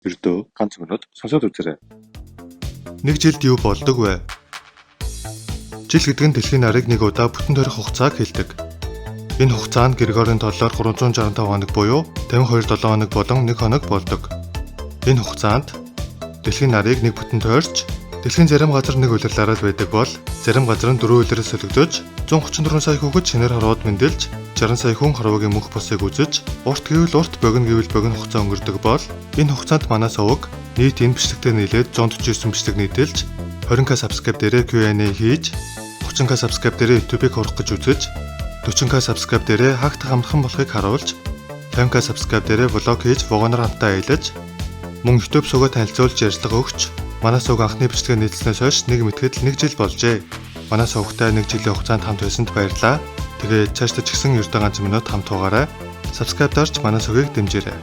Ердөө ганц минут сонсоод үзээрэй. Нэг жилд юу болдог вэ? Жил гэдэг нь дэлхийн нарыг нэг удаа бүтэн төрөх хугацааг хэлдэг. Энэ хугацаа нь Григорийн толлоор 365 хоног буюу 52 хоног болон 1 хоног болдог. Энэ хугацаанд дэлхийн нарыг нэг бүтэн тойрч дэлхийн зарим газар нэг улирлаараа л байдаг бол зарим газар нь 4 улирал солигдож 134 сая хүүхэд шинээр хорвоод мэндэлж 60 сая хүн хорвоогийн мөнх босыг үзэж урт гэвэл урт богино гэвэл богино хугацаа өнгөрдөг бол энэ хугацаанд манай суваг нийт энэ бичлэгтээ нийлээд 149 бичлэг нийтэлж 20k subscribe дээрээ Q&A хийж 30k subscribe дээрээ YouTube-ыг хурах гэж үзэж 40k subscribe дээрээ хаагтах амархан болохыг харуулж 50k subscribe дээрээ влог хийж вогоноор хамтаа аялаж мөн YouTube сувгаа танилцуулж ярьцлага өгч манай сувг анхны бичлэгээ нийлснээс хойш нэг мэтгэл 1 жил болжээ. Манай сувгтай 1 жилийн хугацаанд хамт байсанд баярлалаа. Тэгээд цаашдаа ч гэсэн ердөө ганц минут хамт байгаарай. Subscribe дарж манай сувгийг дэмжээрэй.